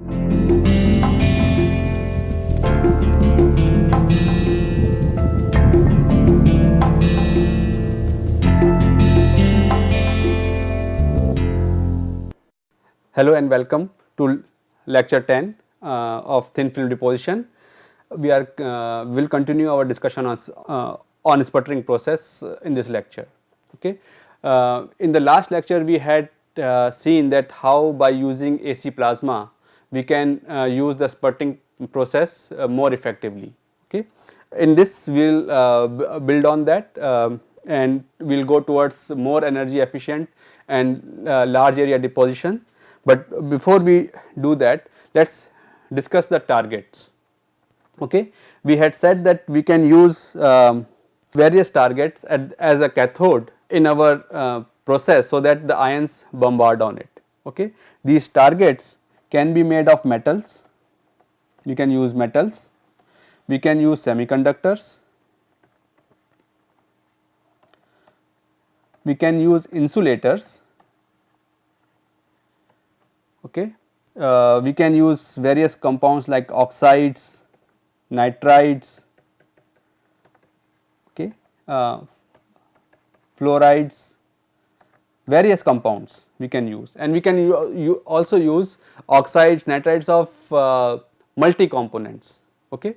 Hello and welcome to lecture 10 of thin film deposition. We will continue our discussion on sputtering process in this lecture. Okay. In the last lecture we had seen that how by using AC plasma we can use the sputtering process more effectively. Okay. In this we will build on that and we will go towards more energy efficient and large area deposition. But before we do that, let us discuss the targets. Okay. We had said that we can use various targets as a cathode in our process, so that the ions bombard on it. Okay. These targets can be made of metals, you can use metals, we can use semiconductors, we can use insulators. Okay. We can use various compounds like oxides, nitrides, okay, fluorides, various compounds we can use, and we can also use oxides, nitrides of multi components. Okay.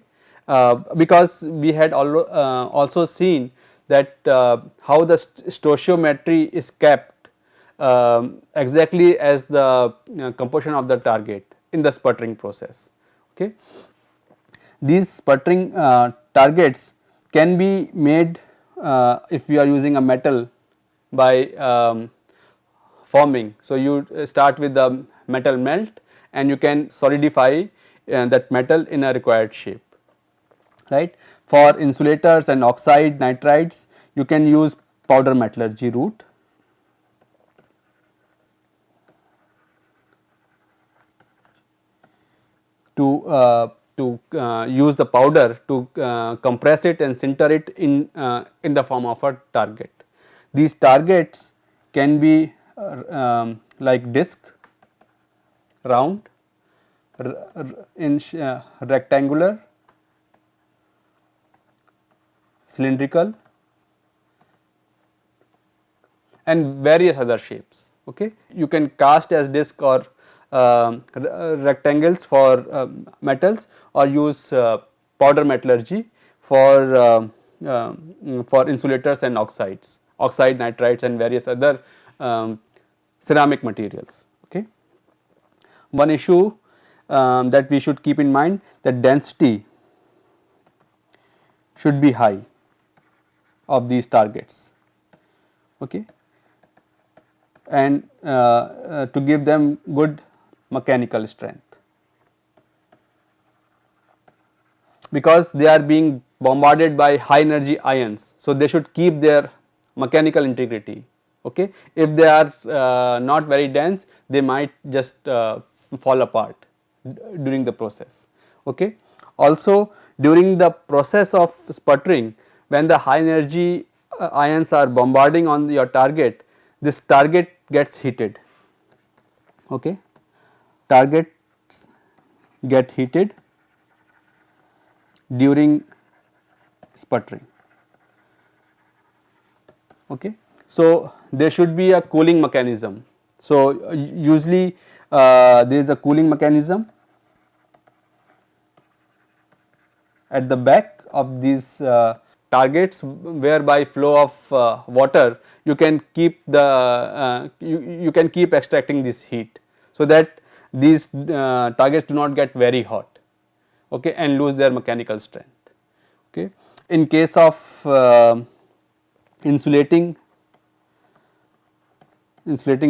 Because we had also seen that how the stoichiometry is kept exactly as the composition of the target in the sputtering process. Okay. These sputtering targets can be made if we are using a metal by forming. So, you start with the metal melt and you can solidify that metal in a required shape, right. For insulators and oxide nitrides, you can use powder metallurgy route. To use the powder to compress it and sinter it in the form of a target. These targets can be like disc, round, rectangular, cylindrical, and various other shapes. Okay. You can cast as disc or rectangles for metals, or use powder metallurgy for insulators and oxides, oxide nitrides and various other ceramic materials. Okay. One issue that we should keep in mind, that density should be high of these targets. Okay. And to give them good mechanical strength, because they are being bombarded by high energy ions. So, they should keep their mechanical integrity. Okay. If they are not very dense, they might just fall apart during the process. Okay. Also, during the process of sputtering, when the high energy ions are bombarding on your target, this target gets heated. Okay. Targets get heated during sputtering. Okay. So, there should be a cooling mechanism. So, usually there is a cooling mechanism at the back of these targets, whereby flow of water you can keep the you can keep extracting this heat, so that these targets do not get very hot, okay, and lose their mechanical strength. Okay. In case of insulating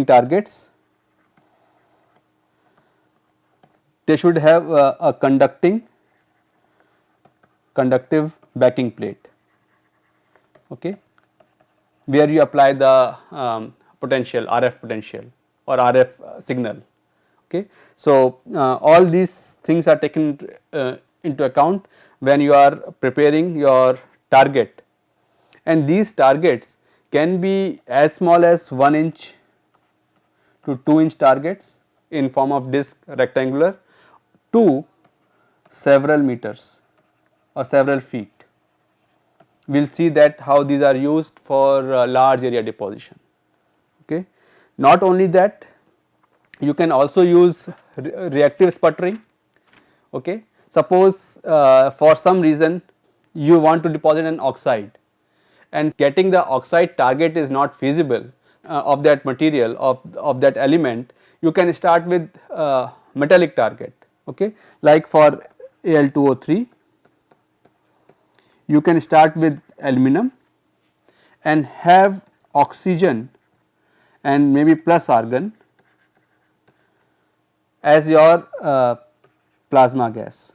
targets, they should have a conductive backing plate, okay, where you apply the potential, RF potential or RF signal. Okay. So, all these things are taken into account when you are preparing your target, and these targets can be as small as 1 inch to 2 inch targets in form of disc, rectangular, to several meters or several feet. We will see that how these are used for large area deposition. Okay. Not only that, you can also use reactive sputtering. Okay. Suppose for some reason you want to deposit an oxide and getting the oxide target is not feasible of that material, of that element, you can start with metallic target. Okay. Like for Al2O3, you can start with aluminum and have oxygen and maybe plus argon as your plasma gas.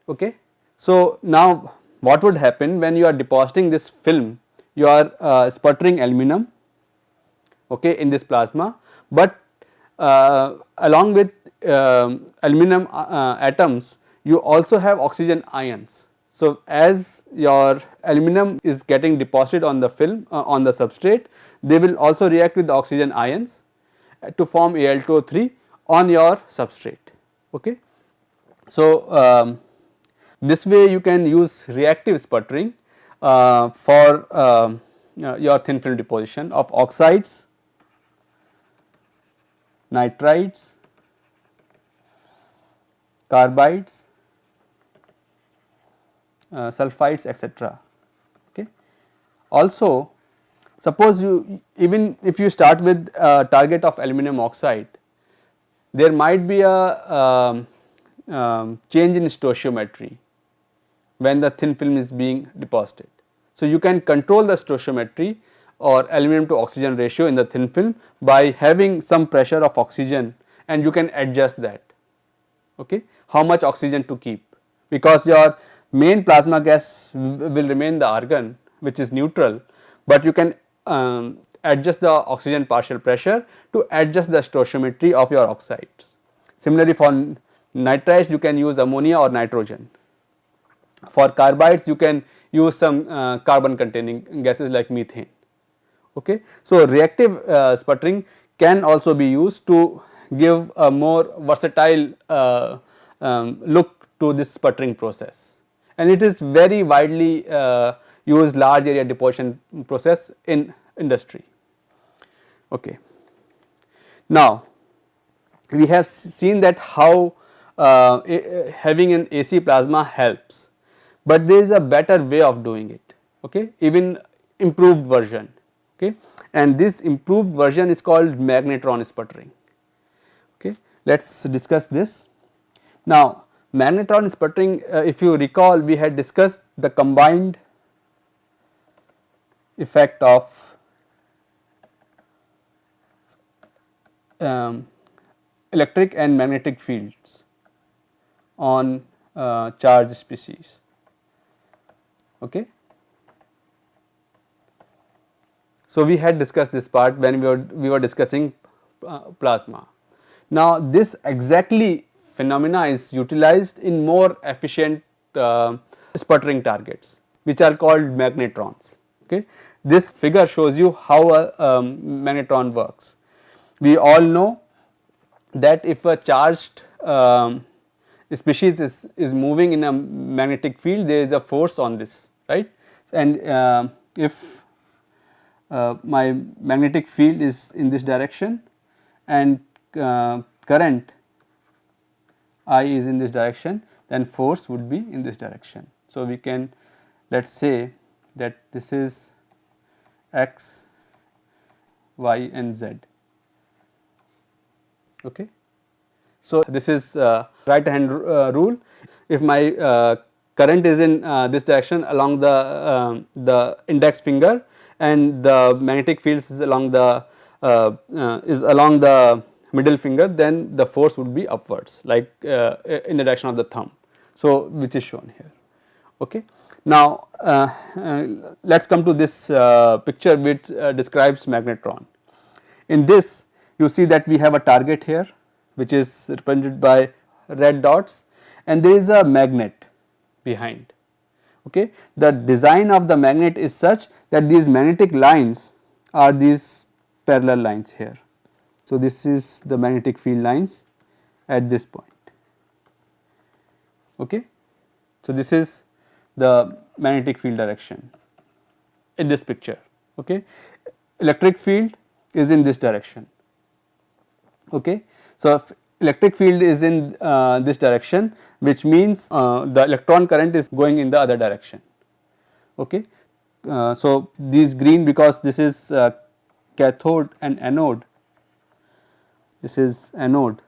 Okay. So, now what would happen when you are depositing this film, you are sputtering aluminum, okay, in this plasma, but along with aluminum atoms you also have oxygen ions. So, as your aluminum is getting deposited on the film on the substrate, they will also react with the oxygen ions to form Al2O3 on your substrate. Okay. So, this way you can use reactive sputtering for your thin film deposition of oxides, nitrides, carbides, sulfides, etc. Okay. Also, suppose you, even if you start with a target of aluminum oxide, there might be a change in stoichiometry when the thin film is being deposited. So, you can control the stoichiometry or aluminum to oxygen ratio in the thin film by having some pressure of oxygen, and you can adjust that, okay, how much oxygen to keep, because your main plasma gas will remain the argon, which is neutral, but you can adjust the oxygen partial pressure to adjust the stoichiometry of your oxides. Similarly, for nitrides you can use ammonia or nitrogen. For carbides you can use some carbon containing gases like methane. Okay. So, reactive sputtering can also be used to give a more versatile look to this sputtering process, and it is very widely used large area deposition process in industry. Okay. Now, we have seen that how having an AC plasma helps, but there is a better way of doing it, okay, even improved version, okay, and this improved version is called magnetron sputtering. Okay. Let us discuss this. Now, magnetron sputtering, if you recall, we had discussed the combined effect of electric and magnetic fields on charged species. Okay. So, we had discussed this part when we were discussing plasma. Now, this exactly phenomena is utilized in more efficient sputtering targets, which are called magnetrons. Okay. This figure shows you how a magnetron works. We all know that if a charged species is moving in a magnetic field, there is a force on this, right, and if my magnetic field is in this direction and current I is in this direction, then force would be in this direction. So, we can, let us say that this is x, y and z. Okay. So, this is right hand rule. If my current is in this direction along the index finger and the magnetic field is along the middle finger, then the force would be upwards, like in the direction of the thumb. So, which is shown here. Okay. Now, let us come to this picture which describes magnetron. In this, you see that we have a target here, which is represented by red dots, and there is a magnet behind. Okay. The design of the magnet is such that these magnetic lines are these parallel lines here. So, this is the magnetic field lines, at this point. Okay. So, this is the magnetic field direction in this picture. Okay. Electric field is in this direction. Okay. So, if electric field is in this direction, which means the electron current is going in the other direction. Okay. So, these green, because this is cathode and anode, this is anode.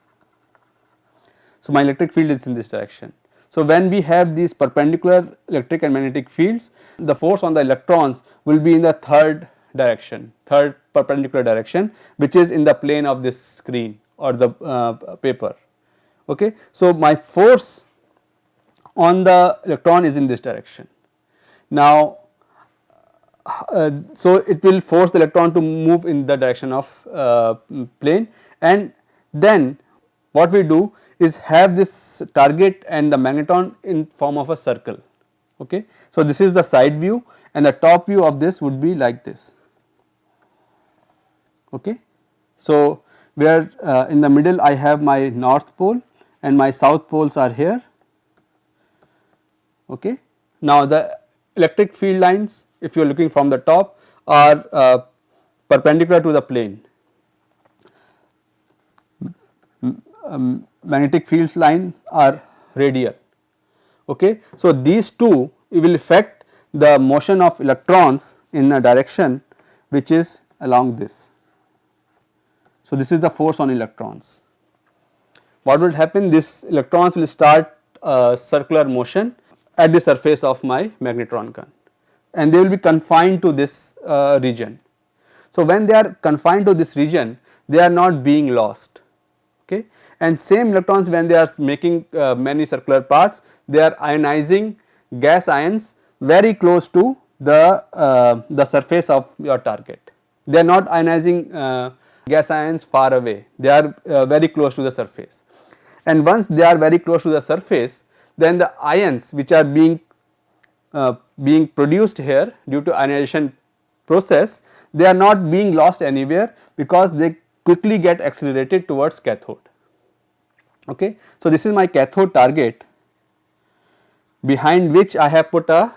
So, my electric field is in this direction. So, when we have these perpendicular electric and magnetic fields, the force on the electrons will be in the third direction, third perpendicular direction, which is in the plane of this screen or the paper. Okay. So, my force on the electron is in this direction. Now, so it will force the electron to move in the direction of plane, and then what we do is have this target and the magnetron in form of a circle. Okay. So, this is the side view, and the top view of this would be like this. Okay. So, where in the middle I have my north pole and my south poles are here. Okay. Now, the electric field lines, if you are looking from the top, are perpendicular to the plane. Magnetic field lines are radial. Okay. So, these two will affect the motion of electrons in a direction which is along this. So, this is the force on electrons. What will happen? This electrons will start circular motion at the surface of my magnetron gun, and they will be confined to this region. So, when they are confined to this region, they are not being lost. Okay. And same electrons, when they are making many circular paths, they are ionizing gas ions very close to the surface of your target. They are not ionizing gas ions far away, they are very close to the surface. And once they are very close to the surface, then the ions which are being produced here due to ionization process, they are not being lost anywhere, because they quickly get accelerated towards cathode. Okay. So, this is my cathode target, behind which I have put a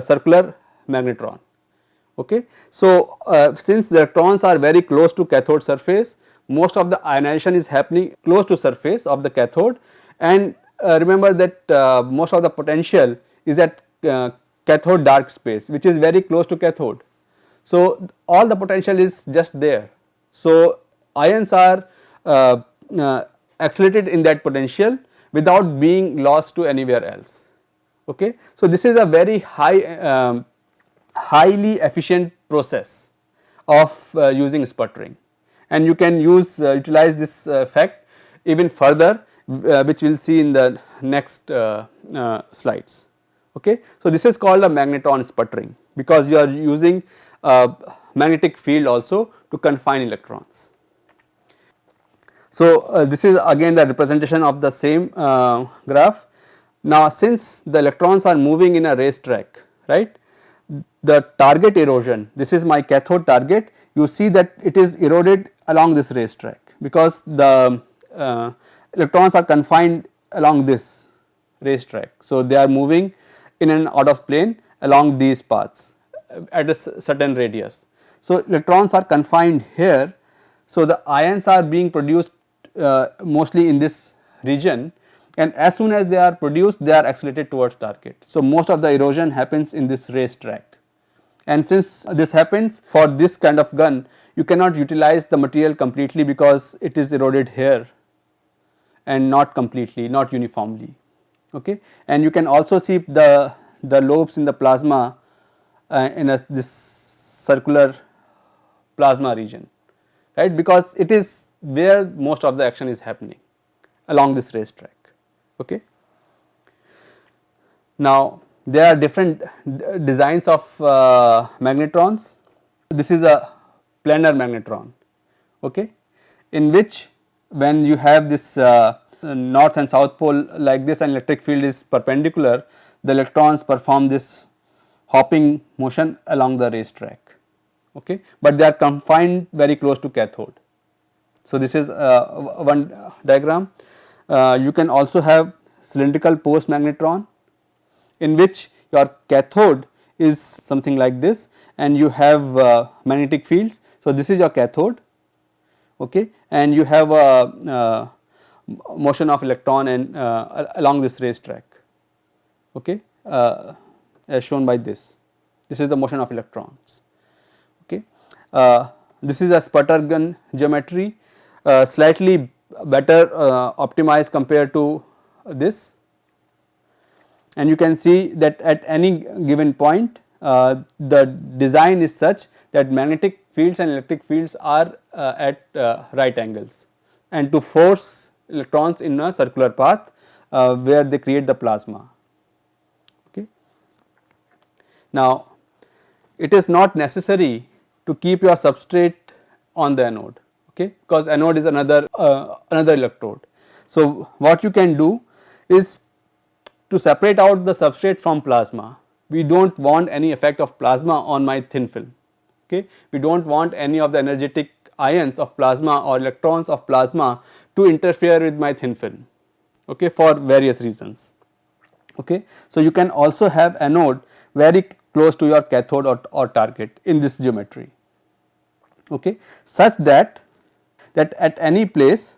circular magnetron. Okay. So, since the electrons are very close to cathode surface, most of the ionization is happening close to surface of the cathode, and remember that most of the potential is at cathode dark space, which is very close to cathode. So, all the potential is just there. So, ions are accelerated in that potential without being lost to anywhere else. Okay. So, this is a very highly efficient process of using sputtering, and you can utilize this effect even further, which we will see in the next slides. Okay. So, this is called a magnetron sputtering, because you are using magnetic field also to confine electrons. So, this is again the representation of the same graph. Now, since the electrons are moving in a racetrack, right, the target erosion, this is my cathode target, you see that it is eroded along this racetrack, because the electrons are confined along this racetrack. So, they are moving in and out of plane along these paths at a certain radius. So, electrons are confined here. So, the ions are being produced mostly in this region, and as soon as they are produced, they are accelerated towards target. So, most of the erosion happens in this racetrack, and since this happens for this kind of gun, you cannot utilize the material completely, because it is eroded here and not completely, not uniformly. Okay. And you can also see the lobes in the plasma in this circular plasma region, right, because it is where most of the action is happening along this racetrack. Okay. Now, there are different designs of magnetrons. This is a planar magnetron, okay, in which when you have this north and south pole like this and electric field is perpendicular, the electrons perform this hopping motion along the racetrack, okay, but they are confined very close to cathode. So, this is one diagram. You can also have cylindrical post magnetron, in which your cathode is something like this and you have magnetic fields. So, this is your cathode, okay, and you have a motion of electron and along this racetrack, okay, as shown by this. This is the motion of electrons, okay. This is a sputter gun geometry, slightly better optimized compared to this, and you can see that at any given point the design is such that magnetic fields and electric fields are at right angles, and to force electrons in a circular path where they create the plasma, okay. Now, it is not necessary to keep your substrate on the anode, okay, because anode is another electrode. So, what you can do is to separate out the substrate from plasma. We do not want any effect of plasma on my thin film, okay. We do not want any of the energetic ions of plasma or electrons of plasma to interfere with my thin film, okay, for various reasons, okay. So, you can also have anode very close to your cathode or target in this geometry, okay, such that at any place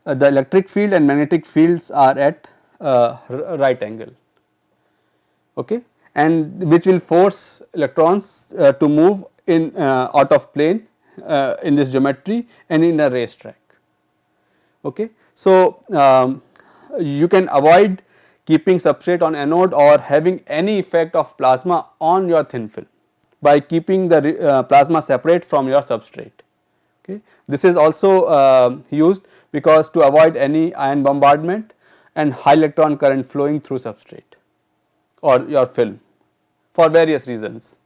the electric field and magnetic fields are at right angle, okay, and which will force electrons to move in out of plane in this geometry and in a racetrack, okay. So, you can avoid keeping substrate on anode or having any effect of plasma on your thin film by keeping the plasma separate from your substrate, okay. This is also used because to avoid any ion bombardment and high electron current flowing through substrate or your film for various reasons,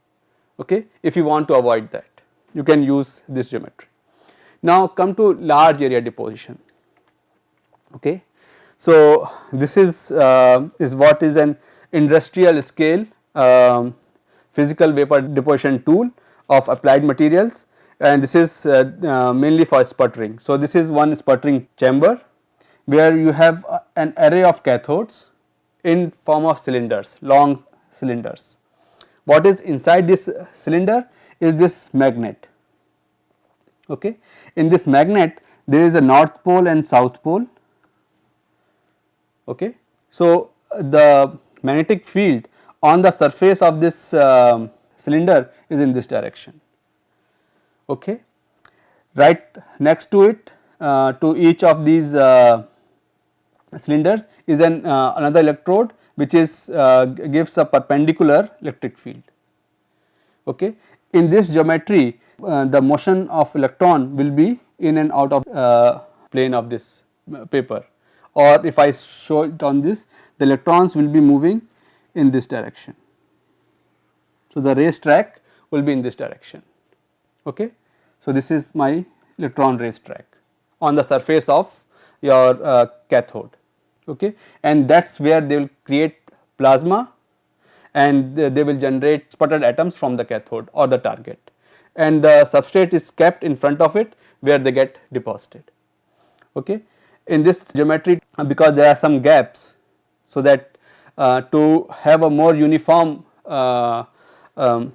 okay. If you want to avoid that, you can use this geometry. Now, come to large area deposition, okay. So, this is what is an industrial scale physical vapor deposition tool of applied materials, and this is mainly for sputtering. So, this is one sputtering chamber where you have an array of cathodes in form of cylinders, long cylinders. What is inside this cylinder is this magnet, okay. In this magnet there is a north pole and south pole, okay. So, the magnetic field on the surface of this cylinder is in this direction, okay. Right next to it, to each of these cylinders is another electrode which is gives a perpendicular electric field, okay. In this geometry the motion of electron will be in and out of plane of this paper, or if I show it on this, the electrons will be moving in this direction. So, the racetrack will be in this direction, okay. So, this is my electron racetrack on the surface of your cathode, okay, and that is where they will create plasma and they will generate sputtered atoms from the cathode or the target, and the substrate is kept in front of it where they get deposited, okay. In this geometry, because there are some gaps, so that to have a more uniform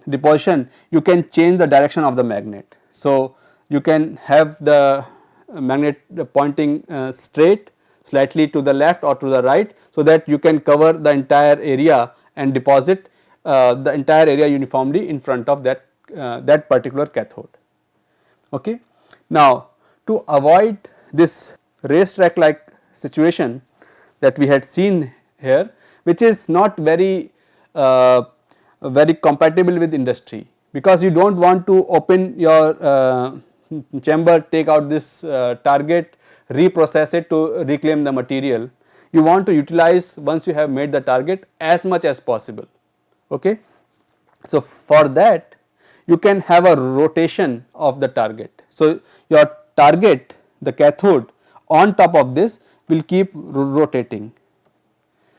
deposition, you can change the direction of the magnet. So, you can have the magnet pointing straight, slightly to the left or to the right, so that you can cover the entire area and deposit the entire area uniformly in front of that that particular cathode, okay. Now, to avoid this racetrack like situation that we had seen here, which is not very compatible with industry, because you do not want to open your chamber, take out this target, reprocess it to reclaim the material. You want to utilize, once you have made the target, as much as possible, okay. So, for that you can have a rotation of the target. So, your target, the cathode, on top of this will keep rotating.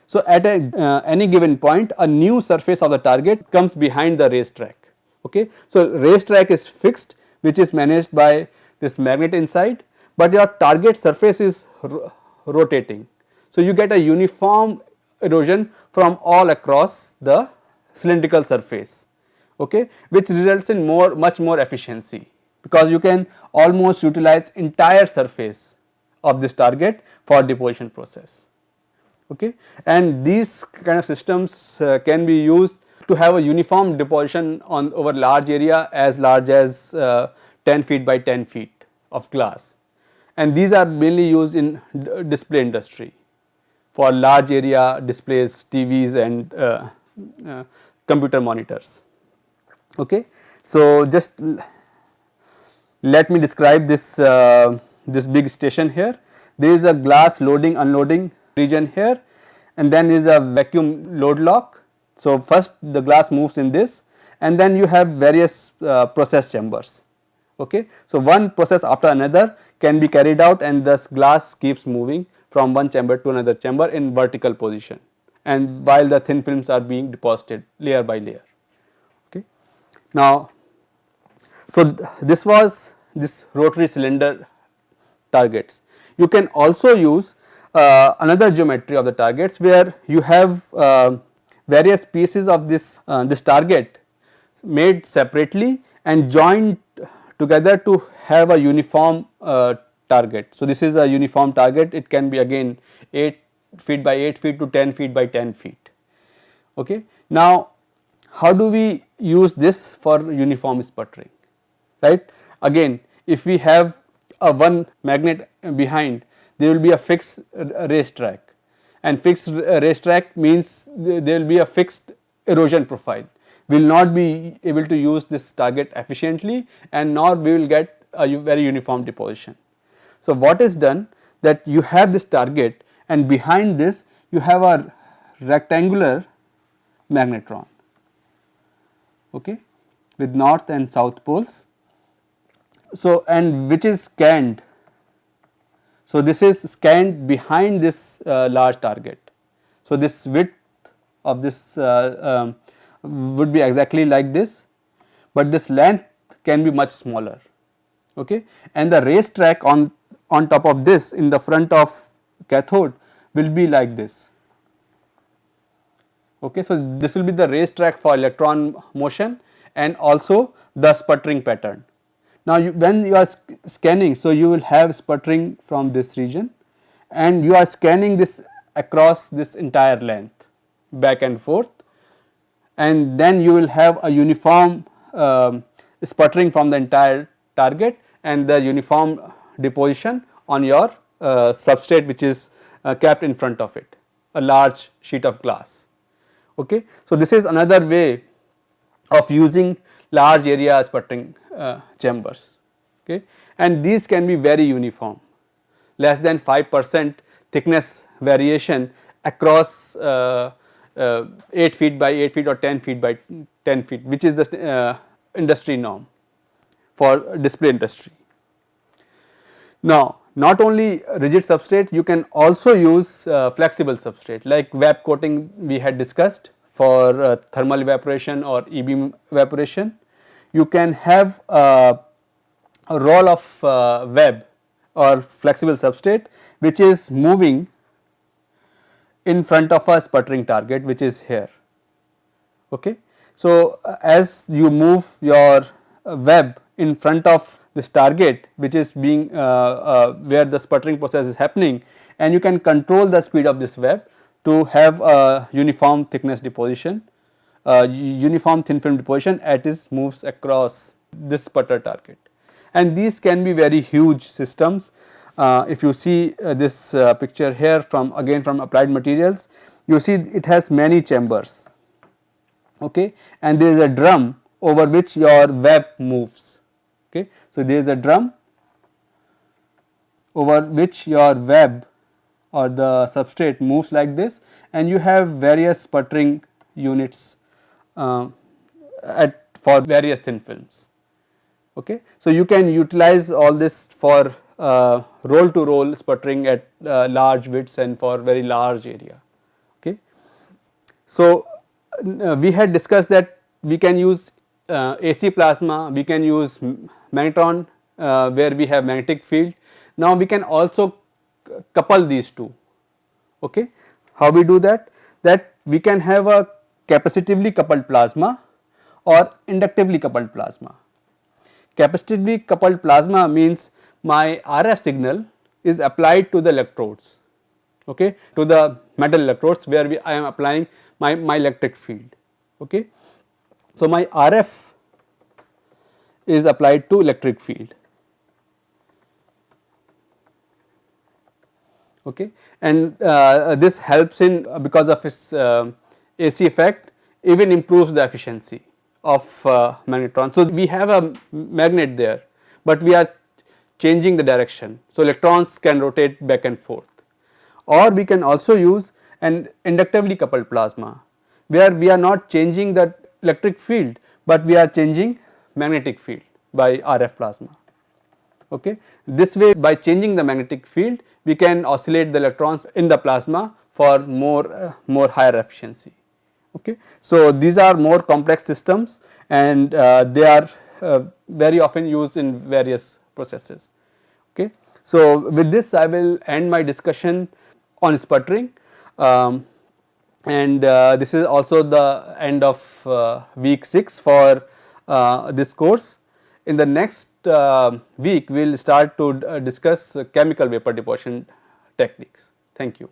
So, at any given point a new surface of the target comes behind the racetrack, okay. So, racetrack is fixed, which is managed by this magnet inside, but your target surface is rotating. So, you get a uniform erosion from all across the cylindrical surface, okay, which results in much more efficiency, because you can almost utilize entire surface of this target for deposition process, okay. And these kind of systems can be used to have a uniform deposition on over large area as large as 10 feet by 10 feet of glass, and these are mainly used in display industry for large area displays, TVs and computer monitors, okay. So, just let me describe this this big station here. There is a glass loading unloading region here, and then is a vacuum load lock. So, first the glass moves in this, and then you have various process chambers, okay. So, one process after another can be carried out, and thus glass keeps moving from one chamber to another chamber in vertical position, and while the thin films are being deposited layer by layer, okay. Now, so this was this rotary cylinder targets. You can also use another geometry of the targets, where you have various pieces of this this target made separately and joined together to have a uniform target. So, this is a uniform target. It can be again 8 feet by 8 feet to 10 feet by 10 feet, okay. Now, how do we use this for uniform sputtering, right? Again, if we have a one magnet behind, there will be a fixed racetrack, and fixed racetrack means there will be a fixed erosion profile. We will not be able to use this target efficiently, and nor we will get a very uniform deposition. So, what is done, that you have this target, and behind this you have a rectangular magnetron, okay, with north and south poles. So, and which is scanned. So, this is scanned behind this large target. So, this width of this would be exactly like this, but this length can be much smaller, okay. And the racetrack on top of this in the front of cathode will be like this, okay. So, this will be the racetrack for electron motion and also the sputtering pattern. Now, when you are scanning, so you will have sputtering from this region, and you are scanning this across this entire length back and forth, and then you will have a uniform sputtering from the entire target and the uniform deposition on your substrate, which is kept in front of it, a large sheet of glass, okay. So, this is another way of using large area sputtering chambers, okay, and these can be very uniform, less than 5% thickness variation across 8 feet by 8 feet or 10 feet by 10 feet, which is the industry norm for display industry. Now, not only rigid substrate, you can also use flexible substrate like web coating we had discussed for thermal evaporation or e-beam evaporation. You can have a roll of web or flexible substrate which is moving in front of a sputtering target, which is here, okay. So, as you move your web in front of this target, which is being where the sputtering process is happening, and you can control the speed of this web to have a uniform thickness deposition, uniform thin film deposition as it moves across this sputter target. And these can be very huge systems. If you see this picture here from again from applied materials, you see it has many chambers, okay, and there is a drum over which your web moves, okay. So, there is a drum over which your web or the substrate moves like this, and you have various sputtering units for various thin films, okay. So, you can utilize all this for roll to roll sputtering at large widths and for very large area, okay. So, we had discussed that we can use AC plasma, we can use magnetron where we have magnetic field. Now, we can also couple these two. Okay. How we do that? That we can have a capacitively coupled plasma or inductively coupled plasma. Capacitively coupled plasma means my RF signal is applied to the electrodes, okay, to the metal electrodes where I am applying my electric field. Okay. So, my RF is applied to electric field. Okay. And this helps in because of its AC effect, even improves the efficiency of magnetron. So, we have a magnet there, but we are changing the direction. So, electrons can rotate back and forth, or we can also use an inductively coupled plasma where we are not changing the electric field, but we are changing magnetic field by RF plasma. Okay. This way, by changing the magnetic field, we can oscillate the electrons in the plasma for more higher efficiency. Okay. So, these are more complex systems, and they are very often used in various processes. Okay. So, with this I will end my discussion on sputtering, and this is also the end of week 6 for this course. In the next week we will start to discuss chemical vapor deposition techniques. Thank you.